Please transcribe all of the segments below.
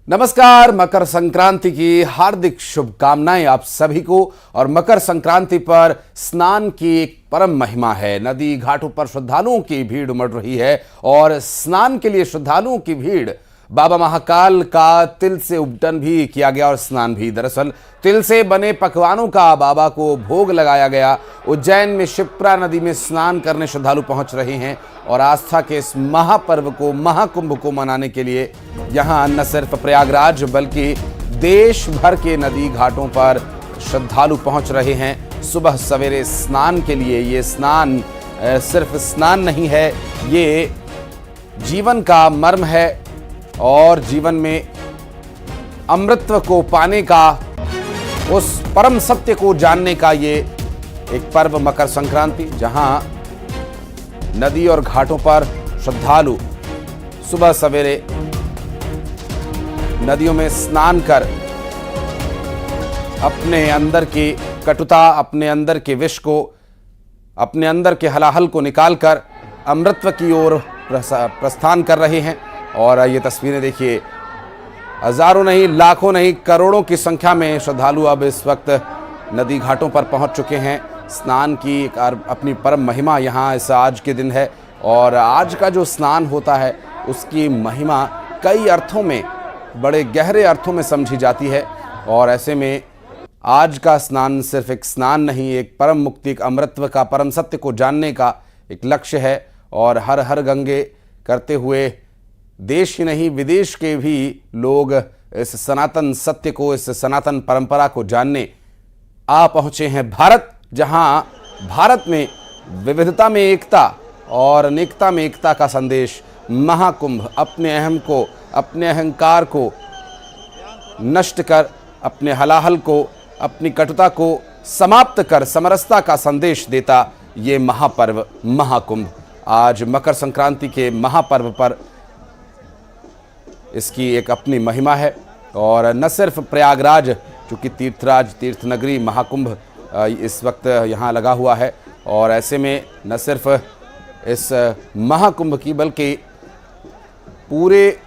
नमस्कार, मकर संक्रांति की हार्दिक शुभकामनाएं आप सभी को। और मकर संक्रांति पर स्नान की एक परम महिमा है। नदी घाटों पर श्रद्धालुओं की भीड़ उमड़ रही है और स्नान के लिए श्रद्धालुओं की भीड़ बाबा महाकाल का तिल से उपटन भी किया गया और स्नान भी। दरअसल तिल से बने पकवानों का बाबा को भोग लगाया गया। उज्जैन में शिप्रा नदी में स्नान करने श्रद्धालु पहुंच रहे हैं और आस्था के इस महापर्व को, महाकुंभ को मनाने के लिए यहां न सिर्फ प्रयागराज बल्कि देश भर के नदी घाटों पर श्रद्धालु पहुंच रहे हैं सुबह सवेरे स्नान के लिए। ये स्नान सिर्फ स्नान नहीं है, ये जीवन का मर्म है और जीवन में अमृतत्व को पाने का, उस परम सत्य को जानने का ये एक पर्व मकर संक्रांति, जहां नदी और घाटों पर श्रद्धालु सुबह सवेरे नदियों में स्नान कर अपने अंदर की कटुता, अपने अंदर के विष को, अपने अंदर के हलाहल को निकालकर अमृतत्व की ओर प्रस्थान कर रहे हैं। और ये तस्वीरें देखिए, हजारों नहीं, लाखों नहीं, करोड़ों की संख्या में श्रद्धालु अब इस वक्त नदी घाटों पर पहुंच चुके हैं। स्नान की अपनी परम महिमा यहाँ इस आज के दिन है और आज का जो स्नान होता है उसकी महिमा कई अर्थों में, बड़े गहरे अर्थों में समझी जाती है। और ऐसे में आज का स्नान सिर्फ एक स्नान नहीं, एक परम मुक्ति, एक अमृतत्व का, परम सत्य को जानने का एक लक्ष्य है। और हर हर गंगे करते हुए देश ही नहीं, विदेश के भी लोग इस सनातन सत्य को, इस सनातन परंपरा को जानने आ पहुंचे हैं। भारत, जहां भारत में विविधता में एकता और अनेकता में एकता का संदेश महाकुंभ अपने अहम को, अपने अहंकार को नष्ट कर, अपने हलाहल को, अपनी कटुता को समाप्त कर समरसता का संदेश देता ये महापर्व महाकुंभ आज मकर संक्रांति के महापर्व पर इसकी एक अपनी महिमा है। और न सिर्फ प्रयागराज, चूँकि तीर्थराज, तीर्थनगरी, महाकुंभ इस वक्त यहाँ लगा हुआ है, और ऐसे में न सिर्फ इस महाकुंभ की बल्कि पूरे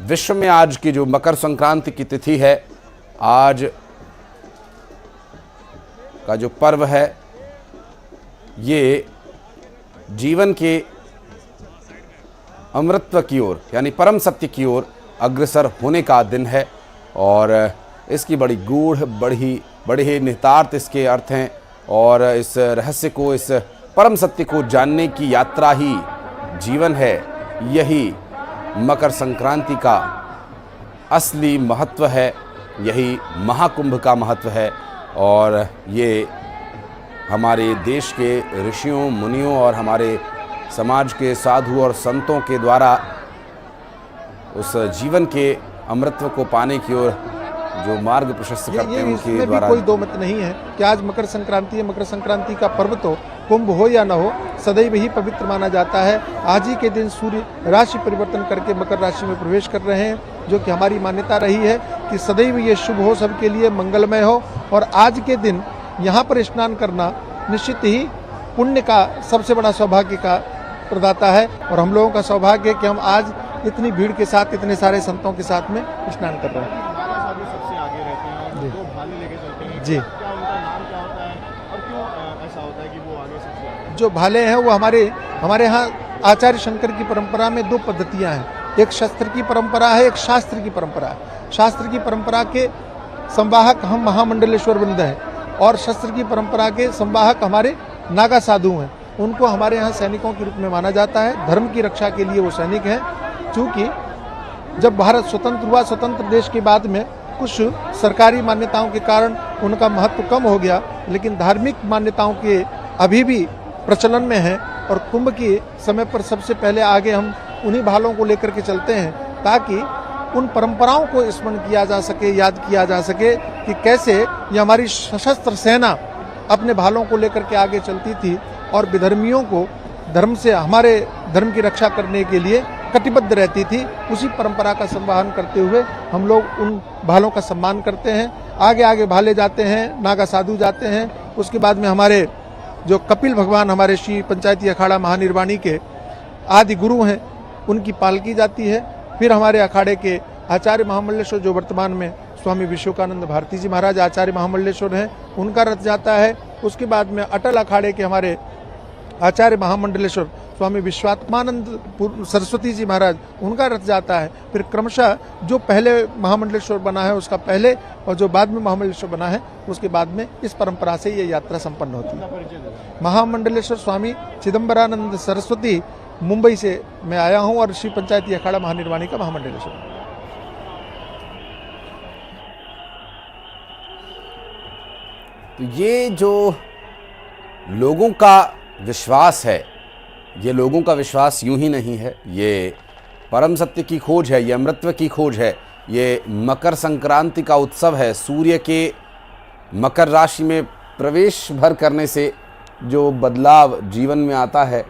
विश्व में आज की जो मकर संक्रांति की तिथि है, आज का जो पर्व है, ये जीवन के अमृतत्व की ओर यानी परम सत्य की ओर अग्रसर होने का दिन है। और इसकी बड़ी गूढ़, बड़े निहितार्थ इसके अर्थ हैं और इस रहस्य को, इस परम सत्य को जानने की यात्रा ही जीवन है। यही मकर संक्रांति का असली महत्व है, यही महाकुंभ का महत्व है। और ये हमारे देश के ऋषियों, मुनियों और हमारे समाज के साधु और संतों के द्वारा उस जीवन के अमृतत्व को पाने की ओर जो मार्ग प्रशस्त करते हैं, उनके द्वारा कोई दो मत नहीं है कि आज मकर संक्रांति है। मकर संक्रांति का पर्व तो कुंभ हो या न हो, सदैव ही पवित्र माना जाता है। आज ही के दिन सूर्य राशि परिवर्तन करके मकर राशि में प्रवेश कर रहे हैं, जो कि हमारी मान्यता रही है कि सदैव ये शुभ हो, सबके लिए मंगलमय हो। और आज के दिन यहाँ पर स्नान करना निश्चित ही पुण्य का सबसे बड़ा सौभाग्य का प्रदाता है। और हम लोगों का सौभाग्य है कि हम आज इतनी भीड़ के साथ, इतने सारे संतों के साथ में स्नान कर रहे हैं। सबसे आगे रहते हैं, जी, दो भाले लेके चलते हैं, जी, क्या उनका नाम क्या होता है और क्यों ऐसा होता है कि वो आगे सबसे आगे? जो भाले हैं वो हमारे यहाँ आचार्य शंकर की परंपरा में दो पद्धतियाँ हैं। एक शस्त्र की परंपरा है, एक शास्त्र की परंपरा है। शास्त्र की परंपरा के संवाहक हम महामंडलेश्वर वृंद हैं और शस्त्र की परंपरा के संवाहक हमारे नागा साधु हैं। उनको हमारे यहाँ सैनिकों के रूप में माना जाता है। धर्म की रक्षा के लिए वो सैनिक हैं। चूँकि जब भारत स्वतंत्र हुआ, स्वतंत्र देश के बाद में कुछ सरकारी मान्यताओं के कारण उनका महत्व कम हो गया, लेकिन धार्मिक मान्यताओं के अभी भी प्रचलन में है। और कुंभ के समय पर सबसे पहले आगे हम उन्हीं भालों को लेकर के चलते हैं, ताकि उन परंपराओं को स्मरण किया जा सके, याद किया जा सके कि कैसे ये हमारी सशस्त्र सेना अपने भालों को लेकर के आगे चलती थी और विधर्मियों को धर्म से, हमारे धर्म की रक्षा करने के लिए कटिबद्ध रहती थी, उसी परंपरा का संवाहन करते हुए हम लोग उन भालों का सम्मान करते हैं। आगे आगे भाले जाते हैं, नागा साधु जाते हैं। उसके बाद में हमारे जो कपिल भगवान हमारे श्री पंचायती अखाड़ा महानिर्वाणी के आदि गुरु हैं, उनकी पालकी जाती है। फिर हमारे अखाड़े के आचार्य महामंडलेश्वर, जो वर्तमान में स्वामी विश्वकानंद भारती जी महाराज आचार्य महामंडलेश्वर हैं, उनका रथ जाता है। उसके बाद में अटल अखाड़े के हमारे आचार्य महामंडलेश्वर स्वामी विश्वात्मानंद सरस्वती जी महाराज, उनका रथ जाता है। फिर क्रमशः जो पहले महामंडलेश्वर बना है उसका पहले, और जो बाद में महामंडलेश्वर बना है उसके बाद में इस परंपरा से ये यात्रा संपन्न होती है। महामंडलेश्वर स्वामी चिदम्बरानंद सरस्वती, मुंबई से मैं आया हूँ और श्री पंचायती अखाड़ा महानिर्वाणी का महामंडलेश्वर। तो ये जो लोगों का विश्वास है, ये लोगों का विश्वास यूं ही नहीं है, ये परम सत्य की खोज है, ये अमृतत्व की खोज है, ये मकर संक्रांति का उत्सव है। सूर्य के मकर राशि में प्रवेश भर करने से जो बदलाव जीवन में आता है,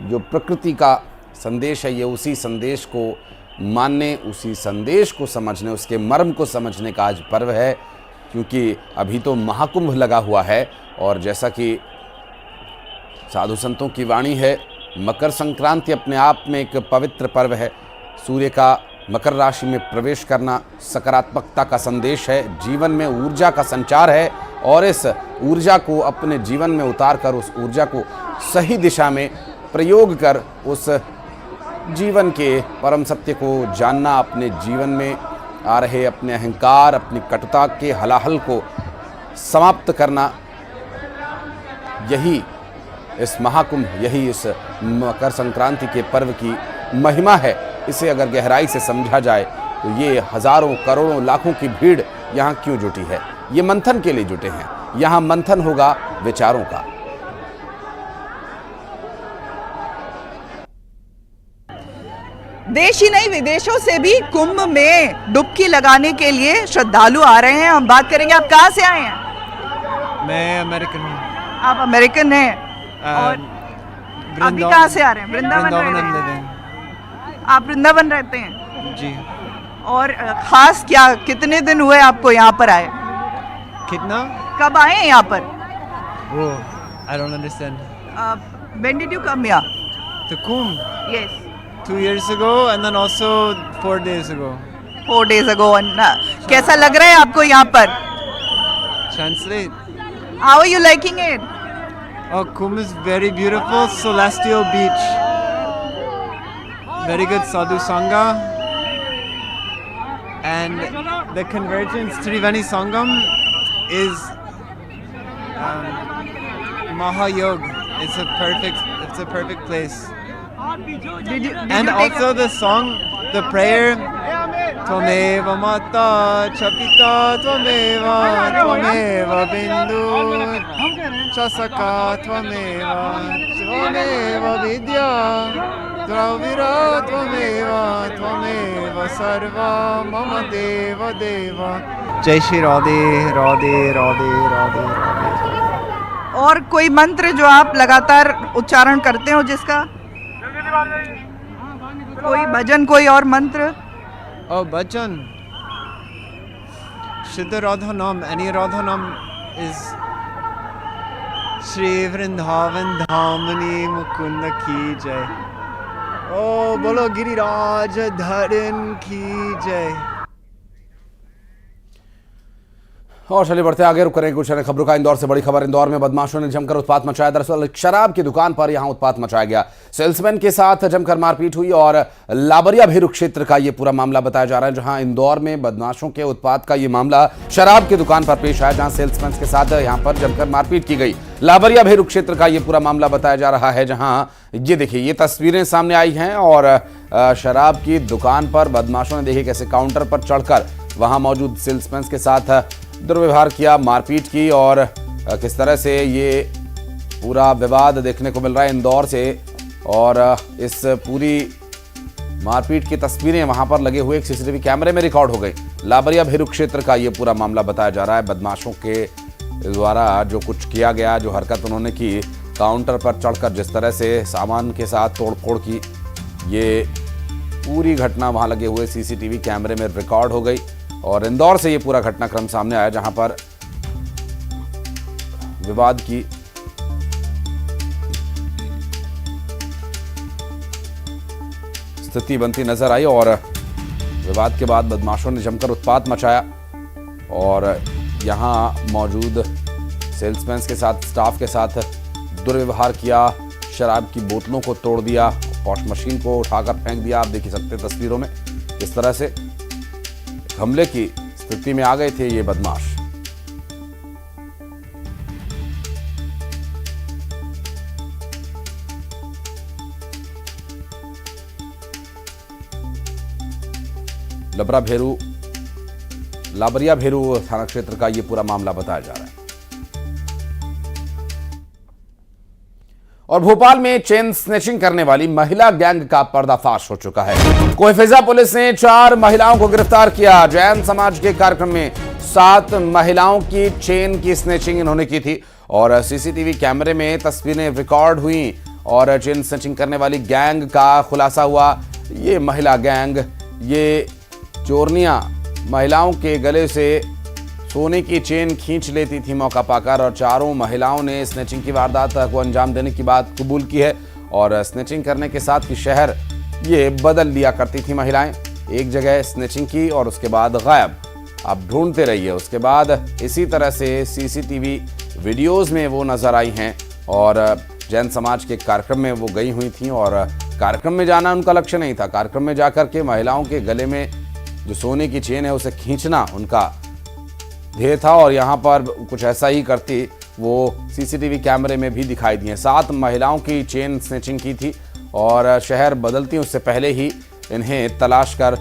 जो प्रकृति का संदेश है, ये उसी संदेश को मानने, उसी संदेश को समझने, उसके मर्म को समझने का आज पर्व है। क्योंकि अभी तो महाकुंभ लगा हुआ है और जैसा कि साधु संतों की वाणी है, मकर संक्रांति अपने आप में एक पवित्र पर्व है। सूर्य का मकर राशि में प्रवेश करना सकारात्मकता का संदेश है, जीवन में ऊर्जा का संचार है और इस ऊर्जा को अपने जीवन में उतार कर, उस ऊर्जा को सही दिशा में प्रयोग कर, उस जीवन के परम सत्य को जानना, अपने जीवन में आ रहे अपने अहंकार, अपनी कटुता के हलाहल को समाप्त करना, यही इस महाकुंभ, यही इस मकर संक्रांति के पर्व की महिमा है। इसे अगर गहराई से समझा जाए तो ये हजारों करोड़ों लाखों की भीड़ यहाँ क्यों जुटी है? ये मंथन के लिए जुटे हैं। यहाँ मंथन होगा विचारों का। देश ही नहीं, विदेशों से भी कुंभ में डुबकी लगाने के लिए श्रद्धालु आ रहे हैं। हम बात करेंगे, आप कहाँ से आए हैं? मैं अमेरिकन हूँ। आप अमेरिकन हैं और अभी कहाँ से आ रहे हैं? वृंदावन रह रहे हैं। आप वृंदावन रहते हैं जी। और खास क्या, कितने दिन हुए आपको यहाँ पर आए? कितना? कब आए हैं यहाँ पर? वो I don't understand. When did you come here? To Kumbh Yes. 2 years ago and then also 4 days ago. 4 days ago. कैसा लग रहा है आपको यहाँ पर? Translate. How are you liking it? Oh, Kumbh is very beautiful. Celestial beach. Very good sadhu sangha. And the Convergence Triveni Sangam is Mahayog. It's a perfect place. Did you And take also the song, the prayer, Tvameva Mata Chapita Tvameva Tvameva Bindu Chasaka Tvameva Vidya Dravira Tvameva Sarva Mama Deva Deva. Jai Shri Radhe Radhe Radhe Radhe Radhe. और कोई मंत्र जो आप लगातार उच्चारण करते हो जिसका? कोई भजन, कोई और मंत्र? Oh, bhajan. Shuddha Radhanam. Any Radhanam is Shri Vrindavan Dhamani Mukunda ki jai. Oh, bolo Giriraj Dharan ki jai. और चलिए बढ़ते आगे, रुक करेंगे कुछ अन्य खबरों का। इंदौर से बड़ी खबर। इंदौर में बदमाशों ने जमकर उत्पात मचाया। दरअसल शराब की दुकान पर यहां उत्पात मचाया गया। सेल्समैन के साथ जमकर मारपीट हुई और लाबरिया भेरू क्षेत्र का ये पूरा मामला बताया जा रहा है, जहां इंदौर में बदमाशों के उत्पात का ये मामला शराब की दुकान पर पेश आया, जहां सेल्समैन के साथ यहां पर जमकर मारपीट की गई। लाबरिया भेरू क्षेत्र का ये पूरा मामला बताया जा रहा है, जहां ये देखिए, ये तस्वीरें सामने आई हैं और शराब की दुकान पर बदमाशों ने देखिए कैसे काउंटर पर चढ़कर वहां मौजूद सेल्समैन के साथ दुर्व्यवहार किया, मारपीट की और किस तरह से ये पूरा विवाद देखने को मिल रहा है इंदौर से। और इस पूरी मारपीट की तस्वीरें वहां पर लगे हुए एक सीसीटीवी कैमरे में रिकॉर्ड हो गई। लाबरिया भेरू क्षेत्र का ये पूरा मामला बताया जा रहा है। बदमाशों के द्वारा जो कुछ किया गया, जो हरकत उन्होंने की, काउंटर पर चढ़कर जिस तरह से सामान के साथ तोड़फोड़ की, ये पूरी घटना वहां लगे हुए सीसीटीवी कैमरे में रिकॉर्ड हो गई और इंदौर से ये पूरा घटनाक्रम सामने आया, जहां पर विवाद की स्थिति बनती नजर आई और विवाद के बाद बदमाशों ने जमकर उत्पात मचाया और यहां मौजूद सेल्समैन के साथ, स्टाफ के साथ दुर्व्यवहार किया, शराब की बोतलों को तोड़ दिया, पॉश मशीन को उठाकर फेंक दिया। आप देख सकते हैं तस्वीरों में इस तरह से हमले की स्थिति में आ गए थे ये बदमाश। लाबरिया भेरू थाना क्षेत्र का ये पूरा मामला बताया जा रहा है। और भोपाल में चेन स्नैचिंग करने वाली महिला गैंग का पर्दाफाश हो चुका है। कोईफिजा पुलिस ने 4 महिलाओं को गिरफ्तार किया। जैन समाज के कार्यक्रम में 7 महिलाओं की चेन की स्नैचिंग इन्होंने की थी और सीसीटीवी कैमरे में तस्वीरें रिकॉर्ड हुई और चेन स्नैचिंग करने वाली गैंग का खुलासा हुआ। ये महिला गैंग, ये चोरनियां महिलाओं के गले से सोने की चेन खींच लेती थी मौका पाकर और चारों महिलाओं ने स्नैचिंग की वारदात को अंजाम देने की बात कबूल की है और स्नैचिंग करने के साथ ही शहर ये बदल लिया करती थी महिलाएं। एक जगह स्नैचिंग की और उसके बाद गायब। आप ढूंढते रहिए। उसके बाद इसी तरह से सीसीटीवी वीडियोस में वो नजर आई हैं और जैन समाज के कार्यक्रम में वो गई हुई थी और कार्यक्रम में जाना उनका लक्ष्य नहीं था। कार्यक्रम में जाकर के महिलाओं के गले में जो सोने की चेन है उसे खींचना उनका ध्येय था और यहाँ पर कुछ ऐसा ही करती वो सीसीटीवी कैमरे में भी दिखाई दी है। 7 महिलाओं की चेन स्नैचिंग की थी और शहर बदलती उससे पहले ही इन्हें तलाश कर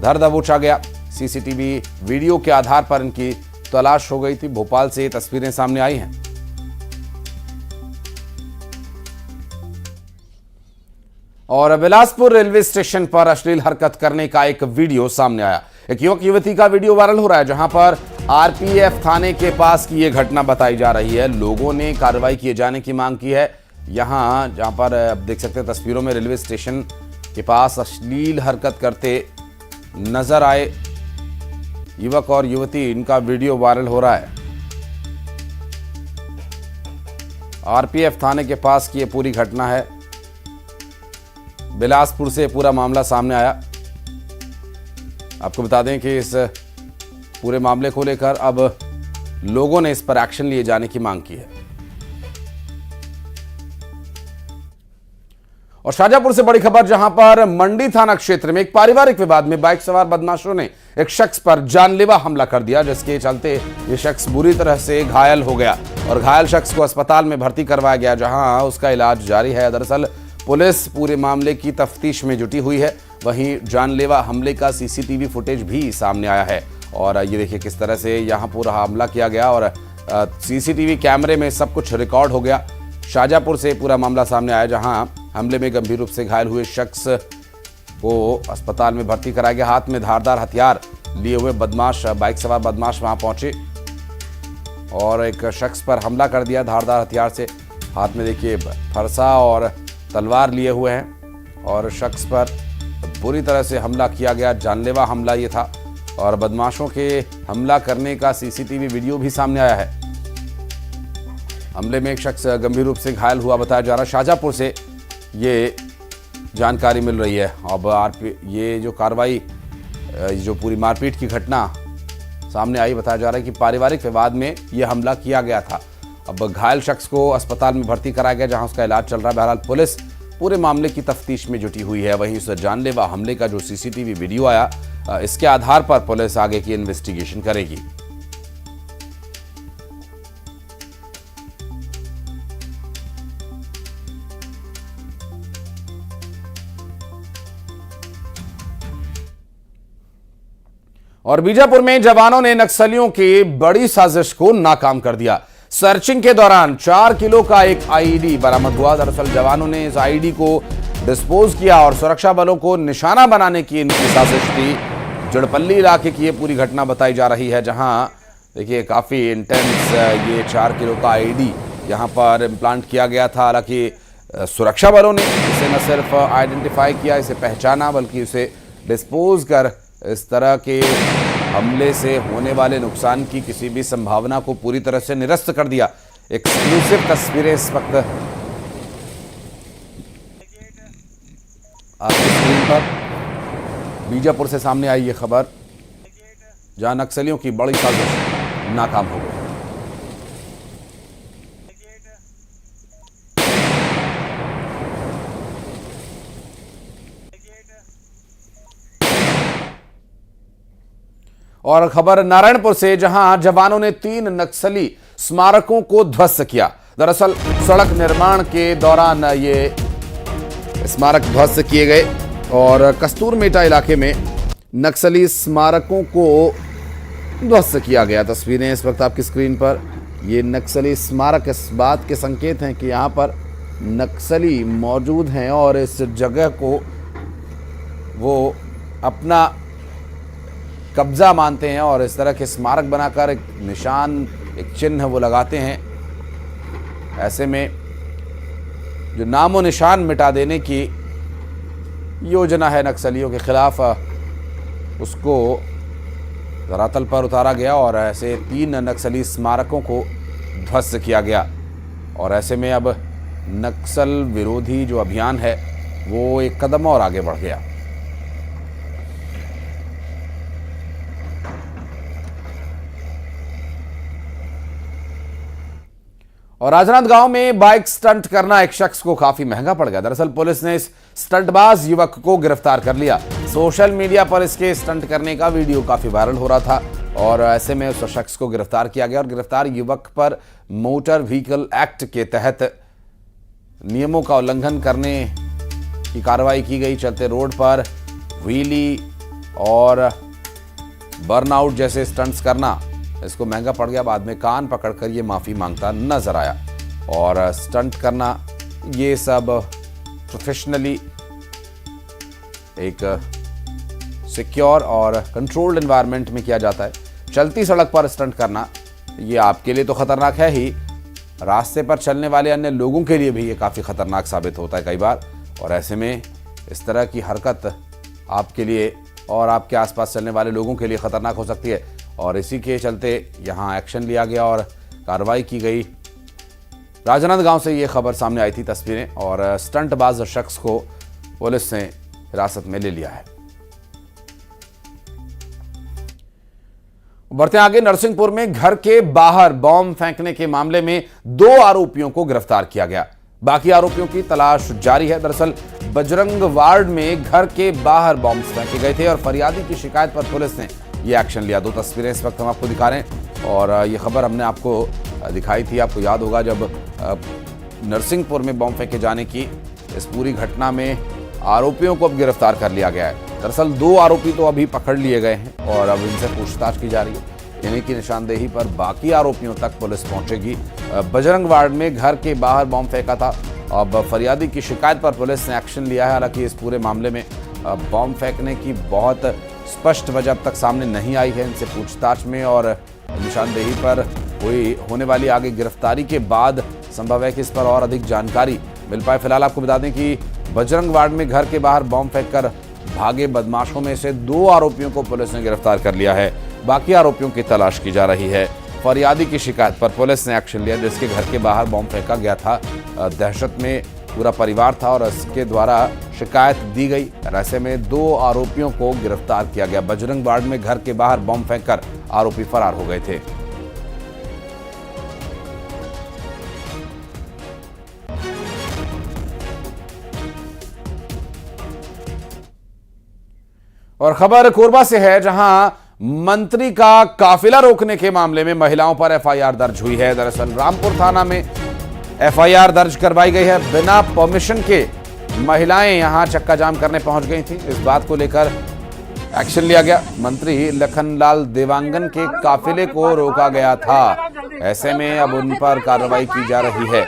धर दबोचा गया। सीसीटीवी वीडियो के आधार पर इनकी तलाश हो गई थी। भोपाल से ये तस्वीरें सामने आई हैं। और बिलासपुर रेलवे स्टेशन पर अश्लील हरकत करने का एक वीडियो सामने आया। एक युवक युवती का वीडियो वायरल हो रहा है, जहां पर आरपीएफ थाने के पास की यह घटना बताई जा रही है। लोगों ने कार्रवाई किए जाने की मांग की है। जहां पर आप देख सकते हैं तस्वीरों में रेलवे स्टेशन के पास अश्लील हरकत करते नजर आए युवक और युवती, इनका वीडियो वायरल हो रहा है। आरपीएफ थाने के पास की यह पूरी घटना है। बिलासपुर से पूरा मामला सामने आया। आपको बता दें कि इस पूरे मामले को लेकर अब लोगों ने इस पर एक्शन लिए जाने की मांग की है। और शाहजहांपुर से बड़ी खबर, जहां पर मंडी थाना क्षेत्र में एक पारिवारिक विवाद में बाइक सवार बदमाशों ने एक शख्स पर जानलेवा हमला कर दिया, जिसके चलते यह शख्स बुरी तरह से घायल हो गया और घायल शख्स को अस्पताल में भर्ती करवाया गया, जहां उसका इलाज जारी है। दरअसल पुलिस पूरे मामले की तफ्तीश में जुटी हुई है। वहीं जानलेवा हमले का सीसीटीवी फुटेज भी सामने आया है और ये देखिए किस तरह से यहाँ पूरा हमला किया गया और सीसीटीवी कैमरे में सब कुछ रिकॉर्ड हो गया। शाहजहांपुर से पूरा मामला सामने आया, जहां हमले में गंभीर रूप से घायल हुए शख्स को अस्पताल में भर्ती कराया गया। हाथ में धारदार हथियार लिए हुए बदमाश, बाइक सवार बदमाश वहां पहुंचे और एक शख्स पर हमला कर दिया धारदार हथियार से। हाथ में देखिए फरसा और तलवार लिए हुए हैं और शख्स पर बुरी तरह से हमला किया गया। जानलेवा हमला ये था और बदमाशों के हमला करने का सीसीटीवी वीडियो भी सामने आया है। हमले में एक शख्स गंभीर रूप से घायल हुआ बताया जा रहा है। शाहजहांपुर से ये जानकारी मिल रही है। अब ये जो कार्रवाई, जो पूरी मारपीट की घटना सामने आई, बताया जा रहा है कि पारिवारिक विवाद में यह हमला किया गया था। अब घायल शख्स को अस्पताल में भर्ती कराया गया, जहां उसका इलाज चल रहा है। बहरहाल पुलिस पूरे मामले की तफ्तीश में जुटी हुई है। वहीं उस जानलेवा हमले का जो सीसीटीवी वीडियो आया, इसके आधार पर पुलिस आगे की इन्वेस्टिगेशन करेगी। और बीजापुर में जवानों ने नक्सलियों की बड़ी साजिश को नाकाम कर दिया। सर्चिंग के दौरान 4 किलो का एक आईईडी बरामद हुआ। दरअसल जवानों ने इस आईईडी को डिस्पोज किया और सुरक्षा बलों को निशाना बनाने की इनकी साजिश थी। जड़पल्ली इलाके की ये पूरी घटना बताई जा रही है, जहां देखिए काफी इंटेंस ये 4 किलो का आईईडी यहां पर इम्प्लांट किया गया था। हालांकि सुरक्षा बलों ने इसे इसे न सिर्फ आइडेंटिफाई किया, इसे पहचाना, बल्कि उसे डिस्पोज कर इस तरह के हमले से होने वाले नुकसान की किसी भी संभावना को पूरी तरह से निरस्त कर दिया। एक्सक्लूसिव तस्वीरें इस वक्त आपकी स्क्रीन पर। बीजापुर से सामने आई ये खबर, जहां नक्सलियों की बड़ी साजिश नाकाम हो गई। और खबर नारायणपुर से, जहां जवानों ने 3 नक्सली स्मारकों को ध्वस्त किया। दरअसल सड़क निर्माण के दौरान ये स्मारक ध्वस्त किए गए और कस्तूरमेटा इलाके में नक्सली स्मारकों को ध्वस्त किया गया। तस्वीरें इस वक्त आपकी स्क्रीन पर। ये नक्सली स्मारक इस बात के संकेत हैं कि यहाँ पर नक्सली मौजूद हैं और इस जगह को वो अपना कब्जा मानते हैं और इस तरह के स्मारक बनाकर एक निशान, एक चिन्ह वो लगाते हैं। ऐसे में जो नामो निशान मिटा देने की योजना है नक्सलियों के खिलाफ, उसको धरातल पर उतारा गया और ऐसे 3 नक्सली स्मारकों को ध्वस्त किया गया। और ऐसे में अब नक्सल विरोधी जो अभियान है वो एक कदम और आगे बढ़ गया। और राजनांद गांव में बाइक स्टंट करना एक शख्स को काफी महंगा पड़ गया। दरअसल पुलिस ने इस स्टंटबाज युवक को गिरफ्तार कर लिया। सोशल मीडिया पर इसके स्टंट करने का वीडियो काफी वायरल हो रहा था और ऐसे में उस शख्स को गिरफ्तार किया गया और गिरफ्तार युवक पर मोटर व्हीकल एक्ट के तहत नियमों का उल्लंघन करने की कार्रवाई की गई। चलते रोड पर व्हीली और बर्नआउट जैसे स्टंट्स करना इसको महंगा पड़ गया। बाद में कान पकड़कर ये माफी मांगता नजर आया। और स्टंट करना ये सब प्रोफेशनली एक सिक्योर और कंट्रोल्ड एनवायरनमेंट में किया जाता है। चलती सड़क पर स्टंट करना ये आपके लिए तो खतरनाक है ही, रास्ते पर चलने वाले अन्य लोगों के लिए भी ये काफ़ी खतरनाक साबित होता है कई बार। और ऐसे में इस तरह की हरकत आपके लिए और आपके आसपास चलने वाले लोगों के लिए खतरनाक हो सकती है। और इसी के चलते यहाँ एक्शन लिया गया और कार्रवाई की गई। राजनांद गांव से ये खबर सामने आई थी, तस्वीरें, और स्टंटबाज शख्स को पुलिस ने हिरासत में ले लिया है। बढ़ते आगे, नरसिंहपुर में घर के बाहर बॉम्ब फेंकने के मामले में 2 आरोपियों को गिरफ्तार किया गया। बाकी आरोपियों की तलाश जारी है। दरअसल बजरंग वार्ड में घर के बाहर बॉम्ब फेंके गए थे और फरियादी की शिकायत पर पुलिस ने ये एक्शन लिया। 2 तस्वीरें इस वक्त हम आपको दिखा रहे हैं और ये खबर हमने आपको दिखाई थी। आपको याद होगा जब नरसिंहपुर में बॉम्ब फेंके जाने की इस पूरी घटना में आरोपियों को अब गिरफ्तार कर लिया गया है। दरअसल 2 आरोपी तो अभी पकड़ लिए गए हैं और अब इनसे पूछताछ की जा रही है। इन्हीं की निशानदेही पर बाकी आरोपियों तक पुलिस पहुंचेगी। बजरंग वार्ड में घर के बाहर बॉम्ब फेंका था। अब फरियादी की शिकायत पर पुलिस ने एक्शन लिया है। हालांकि इस पूरे मामले में बॉम्ब फेंकने की बहुत स्पष्ट वजह अब तक सामने नहीं आई है। इनसे पूछताछ में और निशानदेही पर होने वाली आगे गिरफ्तारी के बाद संभव है कि इस पर और अधिक जानकारी मिल पाए। फिलहाल आपको बता दें कि बजरंग वार्ड में घर के बाहर बॉम्ब फेंककर भागे बदमाशों में से 2 आरोपियों को पुलिस ने गिरफ्तार कर लिया है। बाकी आरोपियों की तलाश की जा रही है। फरियादी की शिकायत पर पुलिस ने एक्शन लिया, जिसके घर के बाहर बॉम्ब फेंका गया था। दहशत में पूरा परिवार था और इसके द्वारा शिकायत दी गई। ऐसे में 2 आरोपियों को गिरफ्तार किया गया। बजरंग वार्ड में घर के बाहर बॉम्ब फेंककर आरोपी फरार हो गए थे। और खबर कोरबा से है, जहां मंत्री का काफिला रोकने के मामले में महिलाओं पर एफआईआर दर्ज हुई है। दरअसल रामपुर थाना में एफआईआर दर्ज करवाई गई है। बिना परमिशन के महिलाएं यहां चक्का जाम करने पहुंच गई थी। इस बात को लेकर एक्शन लिया गया। मंत्री लखनलाल देवांगन के काफिले को रोका गया था। ऐसे में अब उन पर कार्रवाई की जा रही है।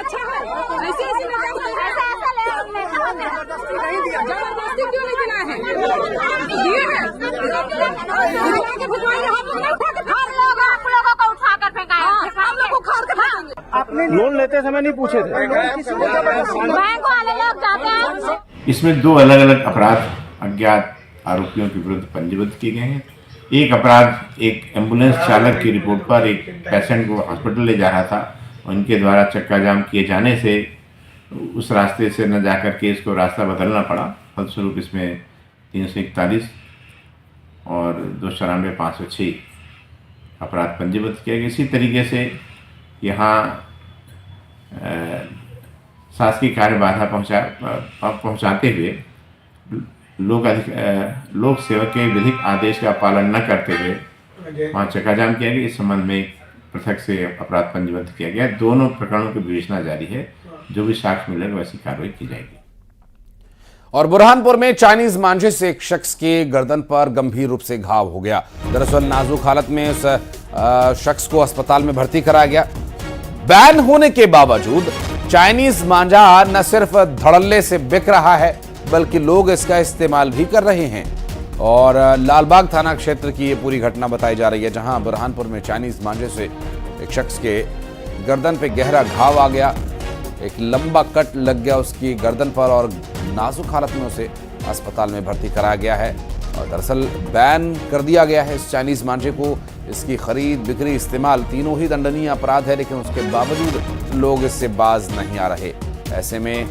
आपने लोन लेते समय नहीं पूछे थे? बैंक वाले लोग जाते हैं इसमें 2 अलग अलग अपराध अज्ञात आरोपियों के विरुद्ध पंजीबद्ध किए गए हैं। एक अपराध एक एम्बुलेंस चालक की रिपोर्ट पर एक पेशेंट को हॉस्पिटल ले जा रहा था, उनके द्वारा चक्का जाम किए जाने से उस रास्ते से न जाकर के इसको रास्ता बदलना पड़ा। फलस्वरूप इसमें 341 और 294-506 अपराध पंजीबद्ध किया गया। इसी तरीके से यहाँ शासकीय कार्य बाधा पहुँचाते हुए लोक सेवक के विधिक आदेश का पालन न करते हुए वहाँ चक्काजाम किया गया। इस संबंध में पृथक से अपराध पंजीबद्ध किया गया। दोनों प्रकरणों की विवेचना जारी है, जो भी साक्ष्य मिलेगा वैसी कार्रवाई की जाएगी। और बुरहानपुर में चाइनीज मांझे से एक शख्स के गर्दन पर गंभीर रूप से घाव हो गया। दरअसल नाजुक हालत में उस शख्स को अस्पताल में भर्ती कराया गया। बैन होने के बावजूद चाइनीज मांझा न सिर्फ धड़ल्ले से बिक रहा है, बल्कि लोग इसका इस्तेमाल भी कर रहे हैं। और लालबाग थाना क्षेत्र की ये पूरी घटना बताई जा रही है, जहां बुरहानपुर में चाइनीज मांझे से एक शख्स के गर्दन पे गहरा घाव आ गया, एक लंबा कट लग गया उसकी गर्दन पर और नाजुक हालत में उसे अस्पताल में भर्ती कराया गया है। और दरअसल बैन कर दिया गया है इस चाइनीज मांझे को। इसकी खरीद, बिक्री, इस्तेमाल तीनों ही दंडनीय अपराध है, लेकिन उसके बावजूद लोग इससे बाज नहीं आ रहे। ऐसे में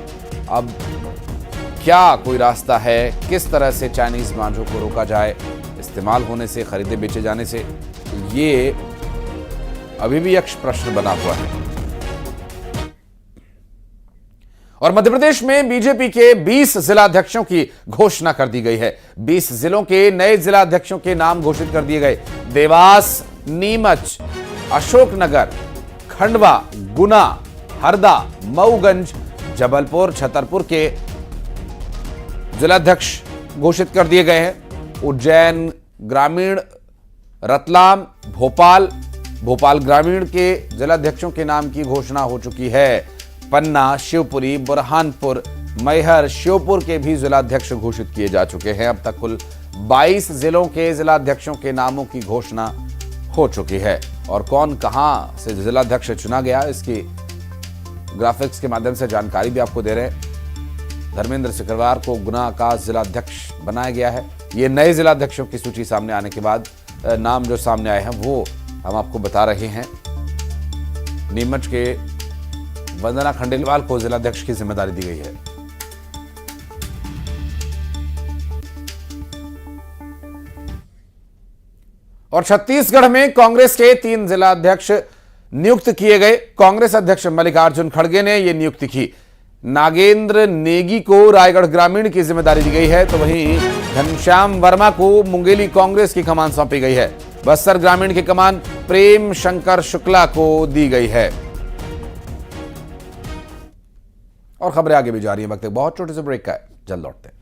अब क्या कोई रास्ता है, किस तरह से चाइनीज मांझों को रोका जाए इस्तेमाल होने से, खरीदे बेचे जाने से, ये अभी भी यक्ष प्रश्न बना हुआ है। और मध्य प्रदेश में बीजेपी के 20 जिलाध्यक्षों की घोषणा कर दी गई है। 20 जिलों के नए जिलाध्यक्षों के नाम घोषित कर दिए गए। देवास, नीमच, अशोकनगर, खंडवा, गुना, हरदा, मऊगंज, जबलपुर, छतरपुर के जिलाध्यक्ष घोषित कर दिए गए हैं। उज्जैन ग्रामीण, रतलाम, भोपाल ग्रामीण के जिलाध्यक्षों के नाम की घोषणा हो चुकी है। पन्ना, शिवपुरी, बुरहानपुर, मैहर, श्योपुर के भी जिलाध्यक्ष घोषित किए जा चुके हैं। अब तक कुल 22 जिलों के जिलाध्यक्षों के नामों की घोषणा हो चुकी है। और कौन कहां से जिलाध्यक्ष चुना गया, इसकी ग्राफिक्स के माध्यम से जानकारी भी आपको दे रहे हैं। धर्मेंद्र सिकरवार को गुना का जिलाध्यक्ष बनाया गया है। ये नए जिलाध्यक्षों की सूची सामने आने के बाद नाम जो सामने आए हैं वो हम आपको बता रहे हैं। नीमच के वंदना खंडेलवाल को जिलाध्यक्ष की जिम्मेदारी दी गई है। और छत्तीसगढ़ में कांग्रेस के 3 जिलाध्यक्ष नियुक्त किए गए। कांग्रेस अध्यक्ष मल्लिकार्जुन खड़गे ने यह नियुक्ति की। नागेंद्र नेगी को रायगढ़ ग्रामीण की जिम्मेदारी दी गई है, तो वहीं घनश्याम वर्मा को मुंगेली कांग्रेस की कमान सौंपी गई है। बस्तर ग्रामीण की कमान प्रेम शंकर शुक्ला को दी गई है। और खबरें आगे भी जा रही है, वक्त एक बहुत छोटे से ब्रेक का है, जल्द लौटते हैं।